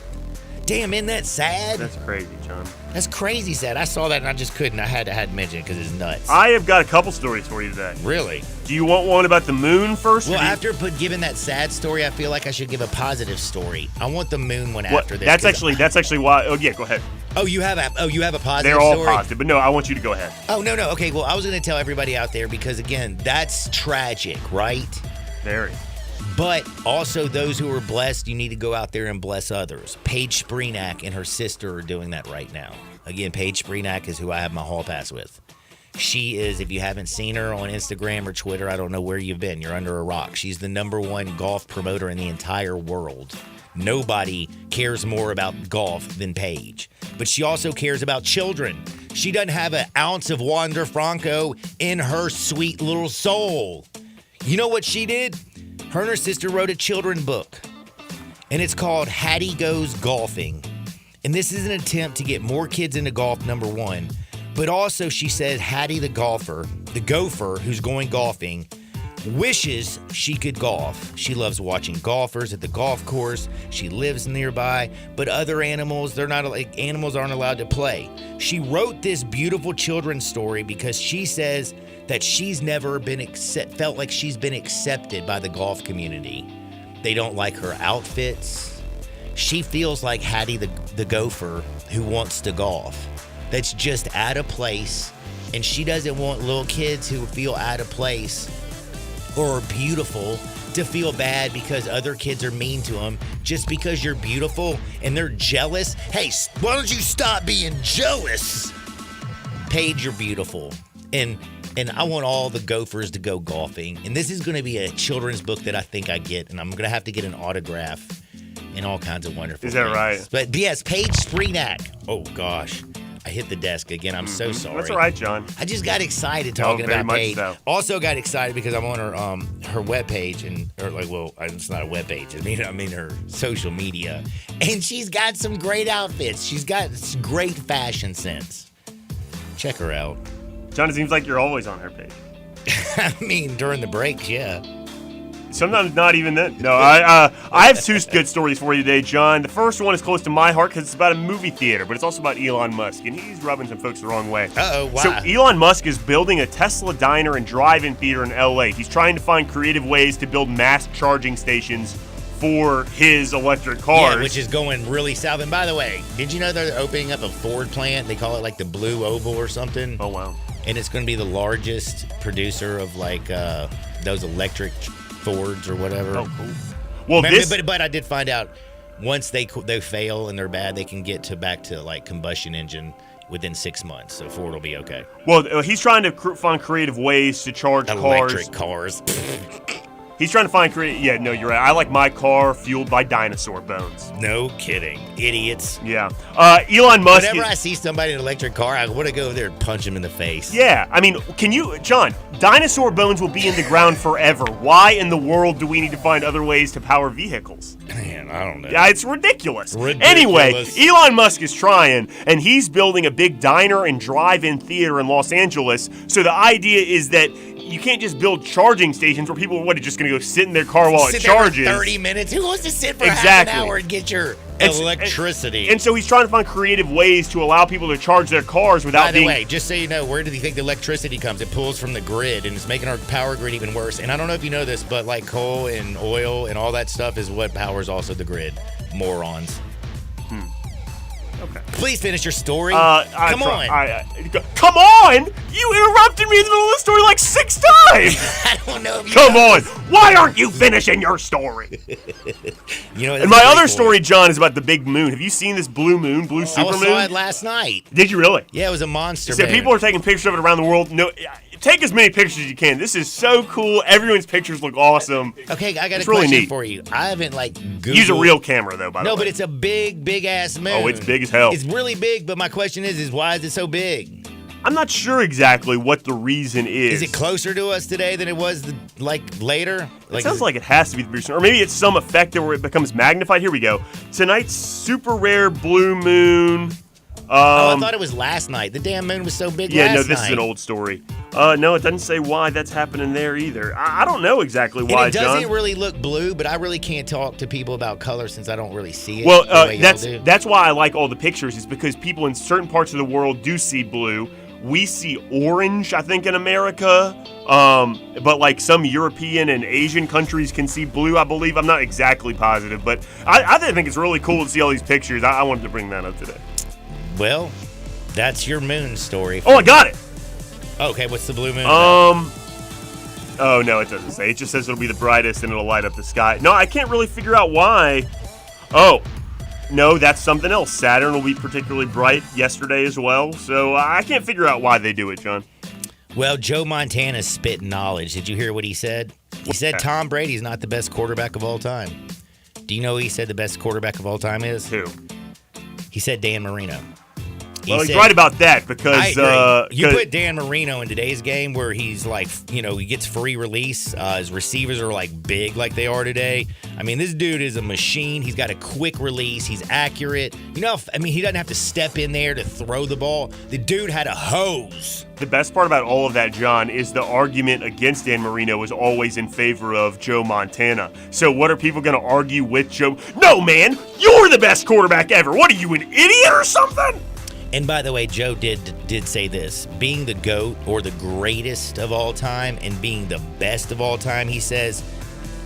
Damn, isn't that sad? That's crazy, John. That's crazy sad. I saw that and I just couldn't. I had to mention it because it's nuts. I have got a couple stories for you today. Really? Do you want one about the moon first? Well, after giving that sad story, I feel like I should give a positive story. I want the moon one after this. That's actually why. Oh yeah, go ahead. Oh, you have a positive They're all story? positive, but no, I want you to go ahead. Oh, no. Okay, well, I was going to tell everybody out there because, again, that's tragic, right? Very. But also those who are blessed, you need to go out there and bless others. Paige Spreenak and her sister are doing that right now. Again, Paige Spreenak is who I have my hall pass with. She is, if you haven't seen her on Instagram or Twitter, I don't know where you've been. You're under a rock. She's the #1 golf promoter in the entire world. Nobody cares more about golf than Paige. But she also cares about children. She doesn't have an ounce of Wander Franco in her sweet little soul. You know what she did? Her and her sister wrote a children's book, and it's called Hattie Goes Golfing. And this is an attempt to get more kids into golf, #1. But also, she said Hattie the golfer, the gopher who's going golfing, wishes she could golf. She loves watching golfers at the golf course. She lives nearby, but other animals, animals aren't allowed to play. She wrote this beautiful children's story because she says that she's never felt like she's been accepted by the golf community. They don't like her outfits. She feels like Hattie the gopher who wants to golf. That's just out of place, and she doesn't want little kids who feel out of place or are beautiful to feel bad because other kids are mean to them just because you're beautiful and they're jealous. Hey, why don't you stop being jealous? Paige, you're beautiful. And I want all the gophers to go golfing. And this is going to be a children's book that I think I get, and I'm going to have to get an autograph and all kinds of wonderful things. Is that right? But yes, Paige Sprenak. Oh, gosh. I hit the desk again. I'm so sorry. That's all right, John. I just got excited talking about Paige. So. Also got excited because I'm on her webpage it's not a webpage. I mean her social media, and she's got some great outfits. She's got great fashion sense. Check her out. John, it seems like you're always on her page. I mean, during the breaks, yeah. Sometimes not even then. No, I have two good stories for you today, John. The first one is close to my heart because it's about a movie theater, but it's also about Elon Musk, and he's rubbing some folks the wrong way. Uh-oh, wow. So Elon Musk is building a Tesla diner and drive-in theater in L.A. He's trying to find creative ways to build mass charging stations for his electric cars. Yeah, which is going really south. And by the way, did you know they're opening up a Ford plant? They call it like the Blue Oval or something. Oh, wow. And it's going to be the largest producer of those electric Fords or whatever. Oh, cool. Well, but I did find out once they fail and they're bad, they can get back to like combustion engine within 6 months. So Ford will be okay. Well, he's trying to find creative ways to charge electric cars. He's trying to find creative. Yeah, no, you're right. I like my car fueled by dinosaur bones. No kidding, idiots. Yeah. Elon Musk. Whenever I see somebody in an electric car, I want to go over there and punch him in the face. Yeah, I mean, John? Dinosaur bones will be in the ground forever. Why in the world do we need to find other ways to power vehicles? Man, I don't know. Yeah, it's ridiculous. Anyway, Elon Musk is trying, and he's building a big diner and drive-in theater in Los Angeles. So the idea is that you can't just build charging stations where people are just going to go sit in their car while it charges. There for 30 minutes. Who wants to sit for half an hour and get your electricity? And so he's trying to find creative ways to allow people to charge their cars without being... By the way, just so you know, where do you think the electricity comes? It pulls from the grid, and it's making our power grid even worse. And I don't know if you know this, but like coal and oil and all that stuff is what powers also the grid. Morons. Okay. Please finish your story. Come on. Come on! You interrupted me in the middle of the story like 6 times! I don't know if you Come on! Why aren't you finishing your story? And my other story, John, is about the big moon. Have you seen this blue moon, blue supermoon? I saw it last night. Did you really? Yeah, it was a monster. So people are taking pictures of it around the world. No, take as many pictures as you can. This is so cool. Everyone's pictures look awesome. Okay, I got a really question neat for you. I haven't Googled. Use a real camera though, by the way. No, but it's a big ass moon. Oh, it's big as hell. It's really big, but my question is why is it so big? I'm not sure exactly what the reason is. Is it closer to us today than it was later? It sounds like it has to be the reason, or maybe it's some effect where it becomes magnified. Here we go. Tonight's super rare blue moon. I thought it was last night. The damn moon was so big last night. Yeah, no, this is an old story. No, it doesn't say why that's happening there either. I don't know exactly why, John. It doesn't really look blue, but I really can't talk to people about color since I don't really see it. Well, that's why I like all the pictures, is because people in certain parts of the world do see blue. We see orange, I think, in America. But like some European and Asian countries can see blue, I believe. I'm not exactly positive, but I think it's really cool to see all these pictures. I wanted to bring that up today. Well, that's your moon story. Oh, I got it. Okay, what's the blue moon? Oh, no, it doesn't say. It just says it'll be the brightest and it'll light up the sky. No, I can't really figure out why. Oh, no, that's something else. Saturn will be particularly bright yesterday as well. So I can't figure out why they do it, John. Well, Joe Montana spit knowledge. Did you hear what he said? He said Tom Brady's not the best quarterback of all time. Do you know who he said the best quarterback of all time is? Who? He said Dan Marino. Well, he's right about that because you put Dan Marino in today's game where he's like, he gets free release. His receivers are like big like they are today. I mean, this dude is a machine. He's got a quick release. He's accurate. He doesn't have to step in there to throw the ball. The dude had a hose. The best part about all of that, John, is the argument against Dan Marino is always in favor of Joe Montana. So what are people going to argue with Joe? No, man, you're the best quarterback ever. What are you, an idiot or something? And by the way, Joe did say this. Being the GOAT or the greatest of all time and being the best of all time, he says,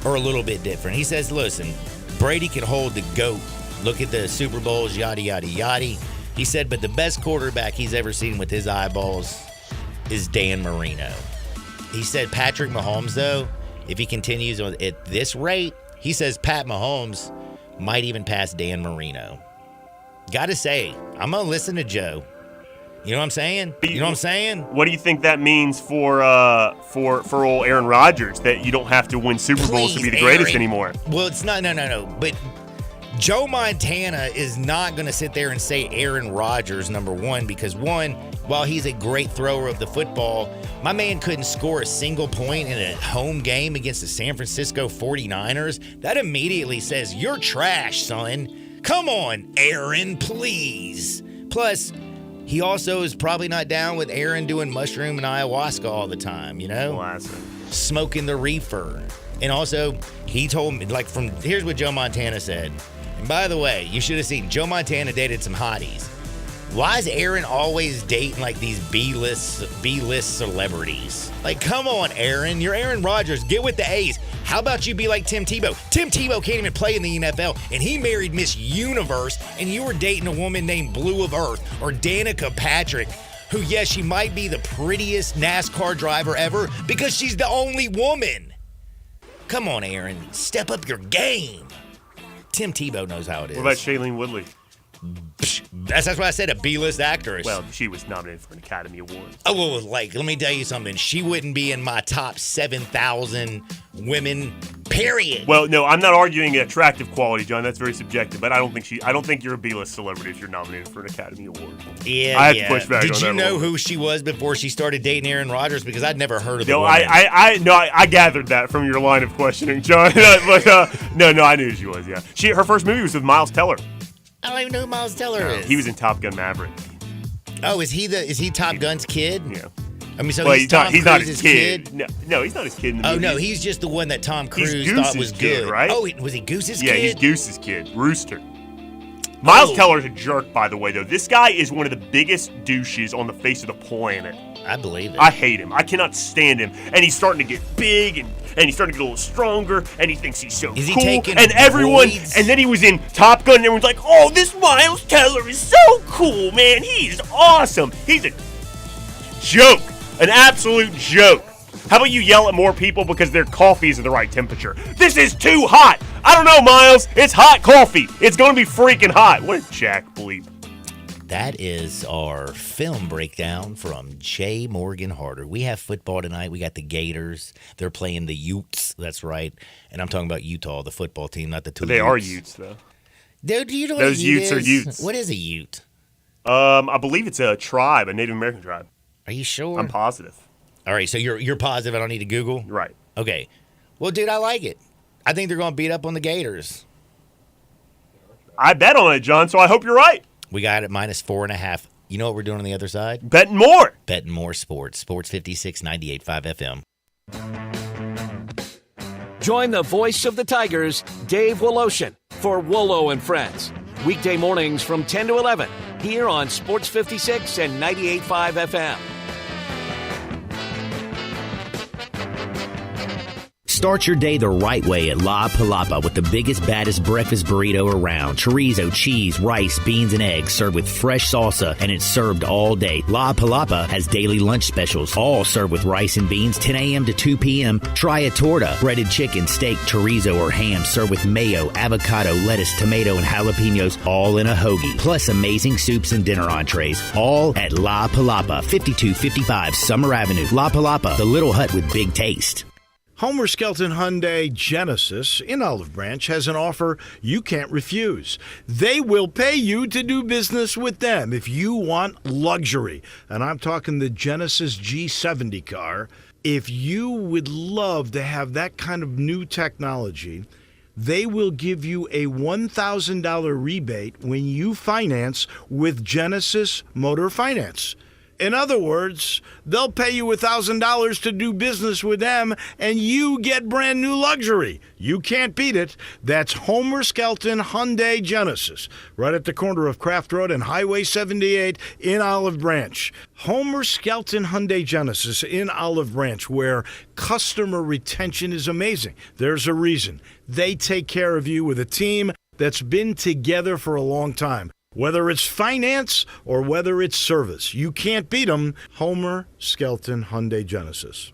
are a little bit different. He says, listen, Brady can hold the GOAT. Look at the Super Bowls, yada, yada, yada. He said, but the best quarterback he's ever seen with his eyeballs is Dan Marino. He said Patrick Mahomes, though, if he continues at this rate, he says Pat Mahomes might even pass Dan Marino. Gotta say, I'm gonna listen to Joe. You know what I'm saying? What do you think that means for old Aaron Rodgers, that you don't have to win Super Bowls to be the greatest anymore? Well, it's not. No. But Joe Montana is not going to sit there and say Aaron Rodgers, number one, because one, while he's a great thrower of the football, my man couldn't score a single point in a home game against the San Francisco 49ers. That immediately says, you're trash, son. Come on, Aaron, please. Plus, he also is probably not down with Aaron doing mushroom and ayahuasca all the time, Classic. Smoking the reefer. And also, he told me, here's what Joe Montana said. And by the way, you should have seen, Joe Montana dated some hotties. Why is Aaron always dating these B-list celebrities? Come on, Aaron. You're Aaron Rodgers. Get with the A's. How about you be like Tim Tebow? Tim Tebow can't even play in the NFL, and he married Miss Universe, and you were dating a woman named Blue of Earth or Danica Patrick, who, yes, she might be the prettiest NASCAR driver ever because she's the only woman. Come on, Aaron. Step up your game. Tim Tebow knows how it is. What about Shailene Woodley? That's what I said, a B-list actress. Well, she was nominated for an Academy Award. Oh, well, let me tell you something. She wouldn't be in my top 7,000 women, period. Well, no, I'm not arguing attractive quality, John. That's very subjective. But I don't think you're a B-list celebrity if you're nominated for an Academy Award. Yeah, I have to push back on that. Did you know who she was before she started dating Aaron Rodgers? Because I'd never heard of the woman. I gathered that from your line of questioning, John. But no, I knew who she was. Yeah, her first movie was with Miles Teller. I don't even know who Miles Teller is. He was in Top Gun Maverick. Oh, is he Top Gun's kid? Yeah. I mean, so he's not his kid? No, he's not his kid in the movie. Oh, no, he's just the one that Tom Cruise thought was kid, good. Right? Oh, was he Goose's kid? Yeah, he's Goose's kid, Rooster. Miles Teller's a jerk, by the way, though. This guy is one of the biggest douches on the face of the planet. I believe it. I hate him. I cannot stand him. And he's starting to get big, and he's starting to get a little stronger, and he thinks he's so is cool. He taking and everyone, voids? And then he was in Top Gun, and everyone's like, oh, this Miles Teller is so cool, man. He's awesome. He's a joke. An absolute joke. How about you yell at more people because their coffee is at the right temperature? This is too hot. I don't know, Miles. It's hot coffee. It's going to be freaking hot. What a jack bleep. That is our film breakdown from Jay Morgan Harder. We have football tonight. We got the Gators. They're playing the Utes. That's right. And I'm talking about Utah, the football team, not the two. But they are Utes, though. Dude, you know what those Utes are Utes. What is a Ute? I believe it's a tribe, a Native American tribe. Are you sure? I'm positive. All right, so you're positive I don't need to Google? Right. Okay. Well, dude, I like it. I think they're going to beat up on the Gators. I bet on it, John, so I hope you're right. We got it -4.5. You know what we're doing on the other side? Betting more. Betting more sports. Sports 56, 98.5 FM. Join the voice of the Tigers, Dave Woloshin, for Wolo and Friends. Weekday mornings from 10 to 11 here on Sports 56 and 98.5 FM. Start your day the right way at La Palapa with the biggest, baddest breakfast burrito around. Chorizo, cheese, rice, beans, and eggs served with fresh salsa, and it's served all day. La Palapa has daily lunch specials, all served with rice and beans, 10 a.m. to 2 p.m. Try a torta, breaded chicken, steak, chorizo, or ham served with mayo, avocado, lettuce, tomato, and jalapenos, all in a hoagie. Plus amazing soups and dinner entrees, all at La Palapa, 5255 Summer Avenue. La Palapa, the little hut with big taste. Homer Skelton Hyundai Genesis in Olive Branch has an offer you can't refuse. They will pay you to do business with them if you want luxury. And I'm talking the Genesis G70 car. If you would love to have that kind of new technology, they will give you a $1,000 rebate when you finance with Genesis Motor Finance. In other words, they'll pay you $1,000 to do business with them, and you get brand new luxury. You can't beat it. That's Homer Skelton Hyundai Genesis, right at the corner of Craft Road and Highway 78 in Olive Branch. Homer Skelton Hyundai Genesis in Olive Branch, where customer retention is amazing. There's a reason. They take care of you with a team that's been together for a long time. Whether it's finance or whether it's service, you can't beat them. Homer Skelton Hyundai Genesis.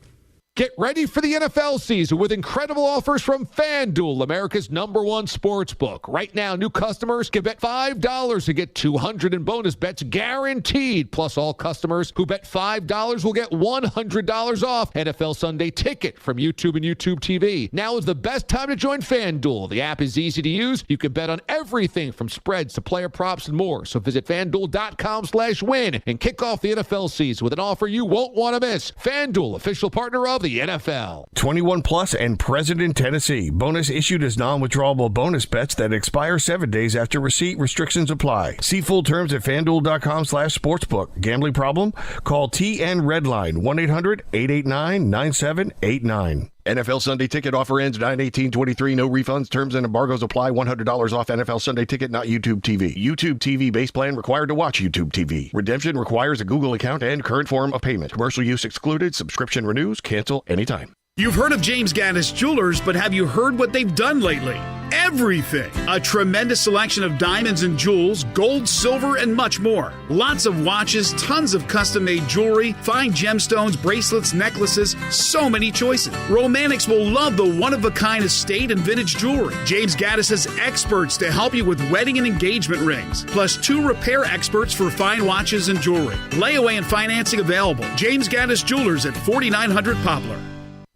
Get ready for the NFL season with incredible offers from FanDuel, America's #1 sports book. Right now, new customers can bet $5 and get $200 in bonus bets guaranteed. Plus, all customers who bet $5 will get $100 off NFL Sunday Ticket from YouTube and YouTube TV. Now is the best time to join FanDuel. The app is easy to use. You can bet on everything from spreads to player props and more. So visit FanDuel.com/win and kick off the NFL season with an offer you won't want to miss. FanDuel, official partner of the NFL. 21 plus and present in Tennessee. Bonus issued as non-withdrawable bonus bets that expire 7 days after receipt. Restrictions apply. See full terms at FanDuel.com/sportsbook. Gambling problem? Call TN Redline 1-800-889-9789. NFL Sunday Ticket offer ends 9/18/23. No refunds. Terms and embargoes apply. $100 off NFL Sunday Ticket, not YouTube TV. YouTube TV base plan required to watch YouTube TV. Redemption requires a Google account and current form of payment. Commercial use excluded. Subscription renews. Cancel anytime. You've heard of James Gaddis Jewelers, but have you heard what they've done lately? Everything! A tremendous selection of diamonds and jewels, gold, silver, and much more. Lots of watches, tons of custom-made jewelry, fine gemstones, bracelets, necklaces, so many choices. Romantics will love the one-of-a-kind estate and vintage jewelry. James Gaddis has experts to help you with wedding and engagement rings, plus 2 repair experts for fine watches and jewelry. Layaway and financing available. James Gaddis Jewelers at 4900 Poplar.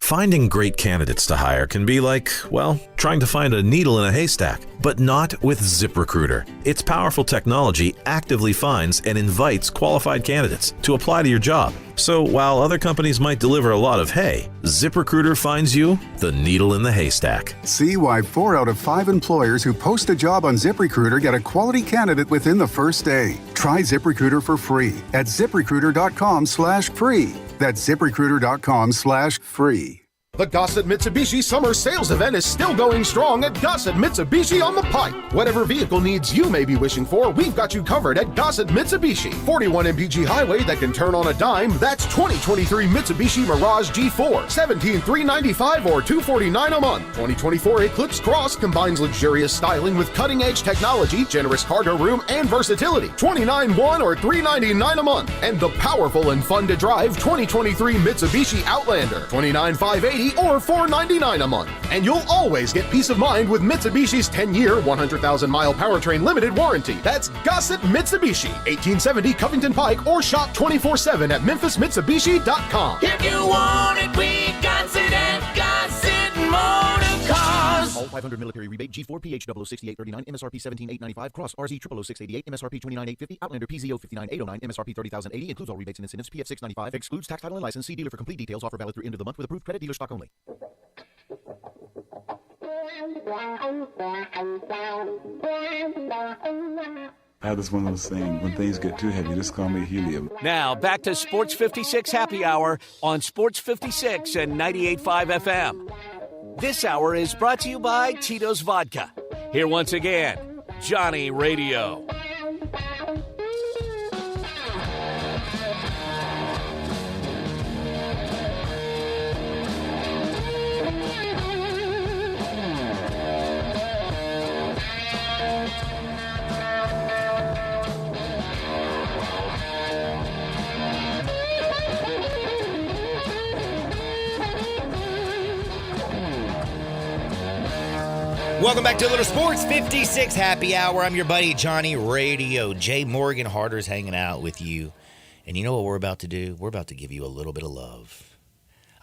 Finding great candidates to hire can be like, well, trying to find a needle in a haystack, but not with ZipRecruiter. Its powerful technology actively finds and invites qualified candidates to apply to your job. So while other companies might deliver a lot of hay, ZipRecruiter finds you the needle in the haystack. See why 4 out of 5 employers who post a job on ZipRecruiter get a quality candidate within the first day. Try ZipRecruiter for free at ZipRecruiter.com/free. That's ZipRecruiter.com/free. The Gossett Mitsubishi Summer Sales Event is still going strong at Gossett Mitsubishi on the Pike. Whatever vehicle needs you may be wishing for, we've got you covered at Gossett Mitsubishi. 41 MPG Highway that can turn on a dime, that's 2023 Mitsubishi Mirage G4, $17,395 or $249 a month. 2024 Eclipse Cross combines luxurious styling with cutting-edge technology, generous cargo room, and versatility, $29,100 or $399 a month. And the powerful and fun to drive 2023 Mitsubishi Outlander, $29,580 or $499 a month. And you'll always get peace of mind with Mitsubishi's 10-year, 100,000-mile powertrain limited warranty. That's Gossett Mitsubishi, 1870 Covington Pike, or shop 24/7 at MemphisMitsubishi.com. If you want it, we got it at Gossett Motor Cars. All 500 military rebate, G4 PH 06839, MSRP 17895, Cross RZ 00688, MSRP 29850, Outlander PZO 59809, MSRP 30080, includes all rebates and incentives, PF 695, excludes tax, title, and license. See dealer for complete details. Offer valid through end of the month with approved credit, dealer stock only. That's one of those things. When things get too heavy, just call me helium. Now, back to Sports 56 Happy Hour on Sports 56 and 98.5 FM. This hour is brought to you by Tito's Vodka. Here once again, Johnny Radio. Welcome back to Little Sports 56 Happy Hour. I'm your buddy Johnny Radio. Jay Morgan Harder's hanging out with you. And you know what we're about to do? We're about to give you a little bit of love.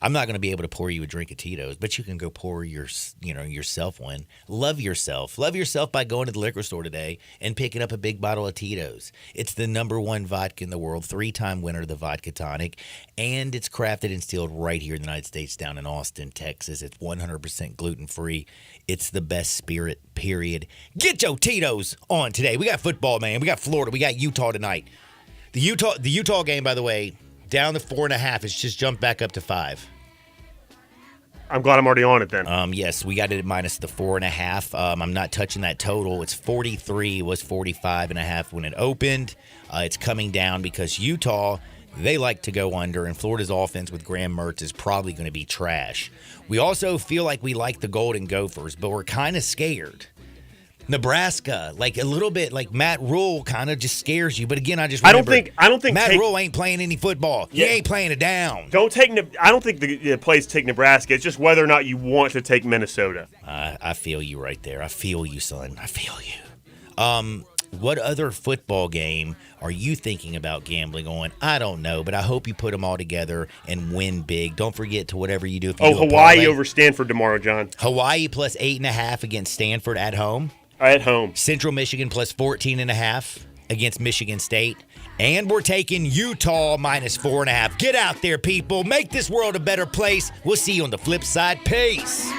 I'm not going to be able to pour you a drink of Tito's, but you can go pour yourself one. Love yourself. Love yourself by going to the liquor store today and picking up a big bottle of Tito's. It's the #1 vodka in the world, 3-time winner of the Vodka Tonic, and it's crafted and distilled right here in the United States down in Austin, Texas. It's 100% gluten-free. It's the best spirit, period. Get your Tito's on today. We got football, man. We got Florida. We got Utah tonight. The Utah game, by the way, down to 4.5. It's just jumped back up to 5. I'm glad I'm already on it then. Yes, we got it at minus the 4.5. I'm not touching that total. It's 43. It was 45.5 when it opened. It's coming down because Utah, they like to go under, and Florida's offense with Graham Mertz is probably going to be trash. We also feel like we like the Golden Gophers, but we're kind of scared. Nebraska, like a little bit, like Matt Rule kind of just scares you. But again, I don't think Matt Rule ain't playing any football. He ain't playing it down. I don't think the plays take Nebraska. It's just whether or not you want to take Minnesota. I feel you right there. I feel you, son. I feel you. What other football game are you thinking about gambling on? I don't know, but I hope you put them all together and win big. Don't forget to whatever you do. If you do Hawaii over Stanford tomorrow, John. Hawaii plus 8.5 against Stanford at home. At home. Central Michigan plus 14.5 against Michigan State. And we're taking Utah minus 4.5. Get out there, people. Make this world a better place. We'll see you on the flip side. Peace.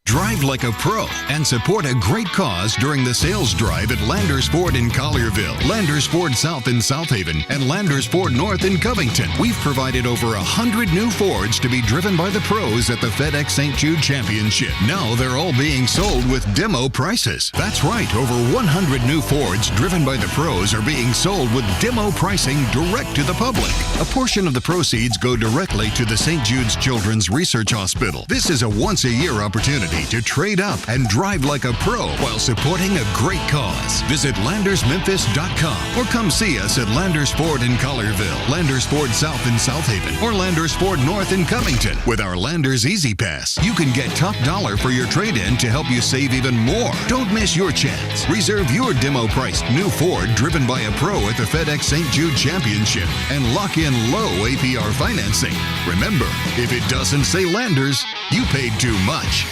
Drive like a pro and support a great cause during the sales drive at Landers Ford in Collierville, Landers Ford South in South Haven, and Landers Ford North in Covington. We've provided over 100 new Fords to be driven by the pros at the FedEx St. Jude Championship. Now they're all being sold with demo prices. That's right, over 100 new Fords driven by the pros are being sold with demo pricing direct to the public. A portion of the proceeds go directly to the St. Jude's Children's Research Hospital. This is a once-a-year opportunity to trade up and drive like a pro while supporting a great cause. Visit LandersMemphis.com or come see us at Landers Ford in Collierville, Landers Ford South in South Haven, or Landers Ford North in Covington. With our Landers Easy Pass, you can get top dollar for your trade-in to help you save even more. Don't miss your chance. Reserve your demo-priced new Ford driven by a pro at the FedEx St. Jude Championship and lock in low APR financing. Remember, if it doesn't say Landers, you paid too much.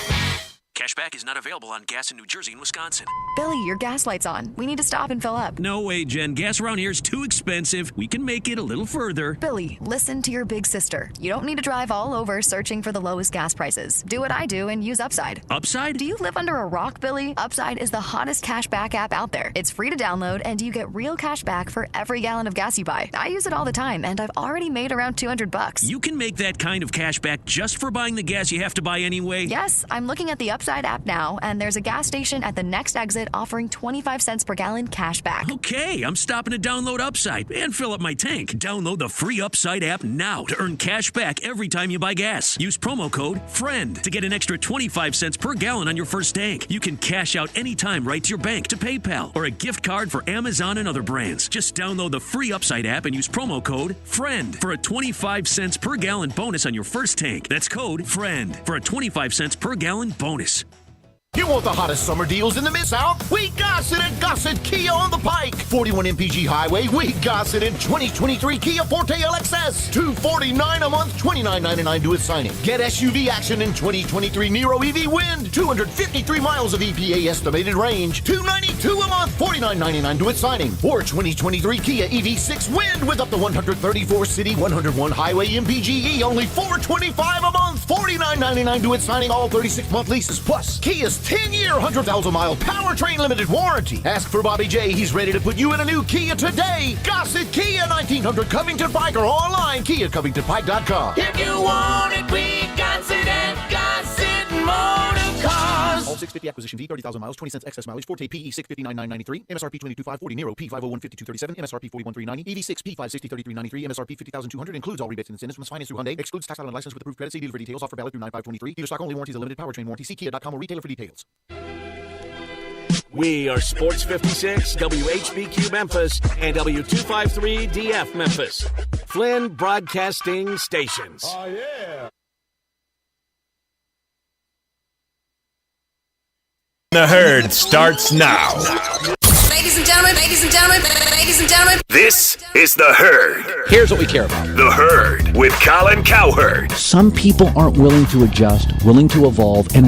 Cashback is not available on gas in New Jersey and Wisconsin. Billy, your gas light's on. We need to stop and fill up. No way, Jen. Gas around here is too expensive. We can make it a little further. Billy, listen to your big sister. You don't need to drive all over searching for the lowest gas prices. Do what I do and use Upside. Upside? Do you live under a rock, Billy? Upside is the hottest cashback app out there. It's free to download, and you get real cash back for every gallon of gas you buy. I use it all the time, and I've already made around $200. You can make that kind of cash back just for buying the gas you have to buy anyway? Yes, I'm looking at the Upside app now, and there's a gas station at the next exit offering 25 cents per gallon cash back. Okay, I'm stopping to download Upside and fill up my tank. Download the free Upside app now to earn cash back every time you buy gas. Use promo code FRIEND to get an extra 25 cents per gallon on your first tank. You can cash out anytime right to your bank, to PayPal, or a gift card for Amazon and other brands. Just download the free Upside app and use promo code FRIEND for a 25 cents per gallon bonus on your first tank. That's code FRIEND for a 25 cents per gallon bonus. You want the hottest summer deals in the Mid-South? We got it at Gossett Kia on the Pike. 41 MPG Highway, we got it in 2023 Kia Forte LXS. $249 a month, $29.99 to its signing. Get SUV action in 2023 Nero EV Wind. 253 miles of EPA estimated range. $292 a month, $49.99 to its signing. Or 2023 Kia EV6 Wind with up to 134 city, 101 highway MPGe. Only $425 a month, $49.99 to its signing. All 36-month leases. Plus, Kia's 10-year, 100,000-mile powertrain limited warranty. Ask for Bobby J. He's ready to put you in a new Kia today. Gossett Kia, 1900 Covington Pike, or online, KiaCovingtonPike.com. If you want it, we got it at Gossett Motor Cars. All 650 acquisition fee, 30,000 miles, 20 cents excess mileage. Forte PE 659,993. MSRP 22,540. Nero P 501,5237. MSRP 41,390. EV6 P 560,3393. MSRP 50,200. Includes all rebates and incentives. Must finance through Hyundai. Excludes tax title and license with approved credit. See dealer for details. Offer valid through 9/5/23. Dealer stock only. Warranties. A limited powertrain warranty. See Kia.com or retailer for details. We are Sports 56, WHBQ Memphis, and W253DF Memphis. Flynn Broadcasting Stations. Oh, yeah. The herd starts now. Ladies and gentlemen, ladies and gentlemen, ladies and gentlemen. This is The Herd. Here's what we care about. The Herd with Colin Cowherd. Some people aren't willing to adjust, willing to evolve, and